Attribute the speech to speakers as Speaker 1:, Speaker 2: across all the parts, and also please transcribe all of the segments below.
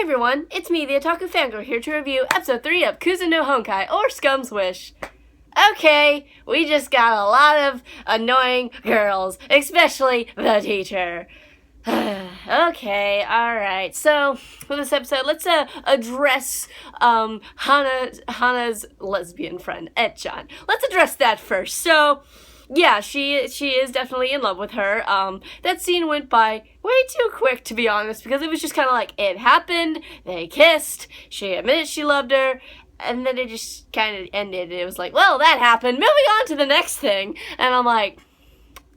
Speaker 1: everyone, it's me, the Otaku Fangirl, here to review episode 3 of Kuzu no Honkai, or Scum's Wish. Okay, we just got a lot of annoying girls, especially the teacher. Okay, alright, so for this episode, let's address Hana's lesbian friend, Etchan. Let's address that first. So, yeah, she is definitely in love with her. That scene went by way too quick, to be honest, because it was just kind of like, it happened, they kissed, she admitted she loved her, and then it just kind of ended. It was like, well, that happened, moving on to the next thing, and I'm like,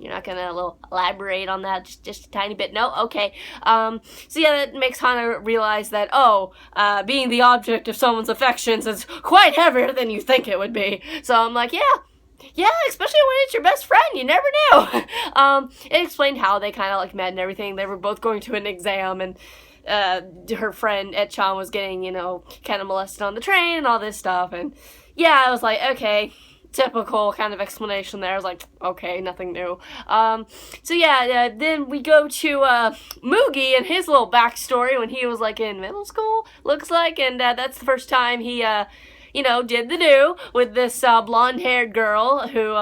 Speaker 1: you're not gonna elaborate on that just a tiny bit? No? Okay. So yeah, that makes Hana realize that, being the object of someone's affections is quite heavier than you think it would be. So I'm like, yeah, especially when it's your best friend, you never knew. It explained how they kind of like met and everything. They were both going to an exam, and her friend Etchan was getting, kind of molested on the train and all this stuff. And yeah, I was like, okay, typical kind of explanation there. I was like, okay, nothing new. So yeah, then we go to Mugi and his little backstory when he was like in middle school, looks like, and that's the first time he did the do with this blonde-haired girl who,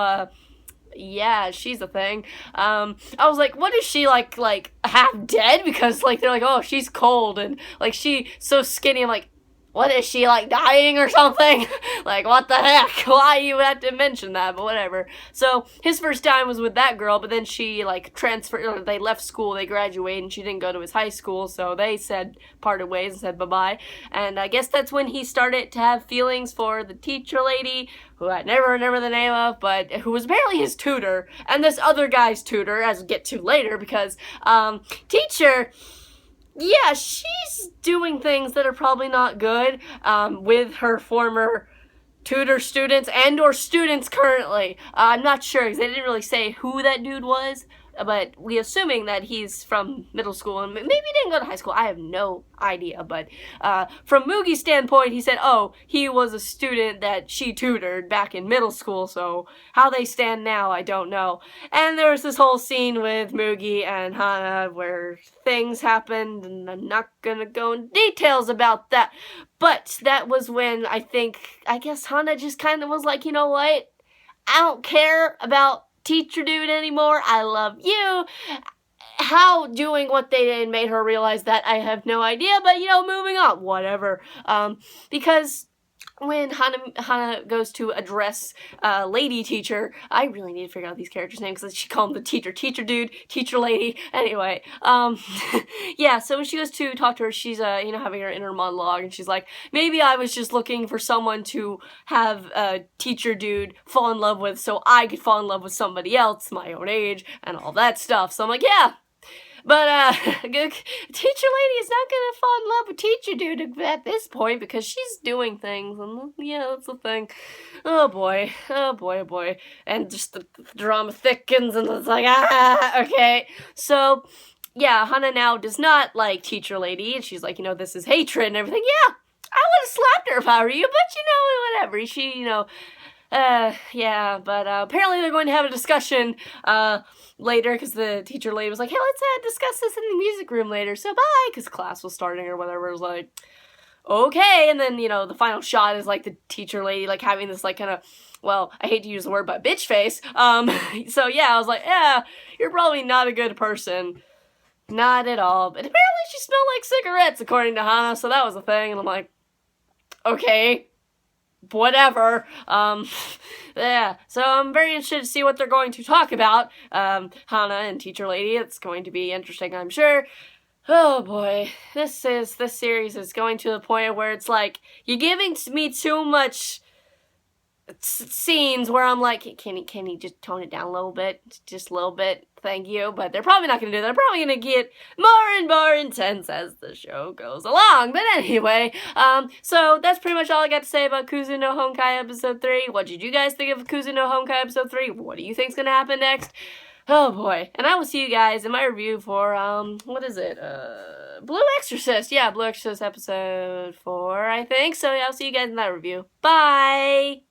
Speaker 1: yeah, she's a thing. I was like, what is she, like half dead? Because, they're like, oh, she's cold, and, she's so skinny. I'm like, what is she, dying or something? What the heck? Why you had to mention that? But whatever. So, his first time was with that girl, but then she, transferred, or they left school, they graduated, and she didn't go to his high school, so they parted ways and said bye-bye. And I guess that's when he started to have feelings for the teacher lady, who I never remember the name of, but who was apparently his tutor, and this other guy's tutor, as we'll get to later, because, teacher, yeah, she's doing things that are probably not good, with her former tutor students and or students currently. I'm not sure, because they didn't really say who that dude was, but we assuming that he's from middle school, and maybe he didn't go to high school. I have no idea, but from Mugi's standpoint, he said, he was a student that she tutored back in middle school, so how they stand now, I don't know. And there was this whole scene with Mugi and Hana where things happened, and I'm not gonna go in details about that, but that was when I guess Hana just kind of was like, you know what, I don't care about teacher dude anymore, I love you. How doing what they did made her realize that, I have no idea, but moving on, whatever. Because when Hana goes to address lady teacher, I really need to figure out these characters' names, because she called him the teacher dude, teacher lady, anyway, yeah, so when she goes to talk to her, she's, having her inner monologue, and she's like, maybe I was just looking for someone to have a teacher dude fall in love with, so I could fall in love with somebody else my own age, and all that stuff, so I'm like, yeah. But, teacher lady is not gonna fall in love with teacher dude at this point, because she's doing things, and yeah, that's the thing. Oh boy, oh boy. And just the drama thickens, and it's like, okay. So, yeah, Hana now does not like teacher lady, and she's like, this is hatred and everything. Yeah, I would've slapped her if I were you, but whatever. She, yeah, but apparently they're going to have a discussion later, because the teacher lady was like, hey, let's discuss this in the music room later, so bye, because class was starting or whatever. It was like, okay, and then, the final shot is, the teacher lady, having this, kind of, well, I hate to use the word, but bitch face. So yeah, I was like, yeah, you're probably not a good person. Not at all. But apparently she smelled like cigarettes, according to Hana, so that was a thing, and I'm like, okay, whatever. Yeah, so I'm very interested to see what they're going to talk about, Hana and teacher lady. It's going to be interesting, I'm sure. Oh boy, this series is going to the point where it's like, you're giving me too much scenes where I'm like, can he just tone it down a little bit? Just a little bit, thank you. But they're probably not going to do that. They're probably going to get more and more intense as the show goes along. But anyway, so that's pretty much all I got to say about Kuzu no Honkai episode 3. What did you guys think of Kuzu no Honkai episode 3? What do you think's going to happen next? Oh boy. And I will see you guys in my review for, what is it? Blue Exorcist. Yeah, Blue Exorcist episode 4, I think. So yeah, I'll see you guys in that review. Bye!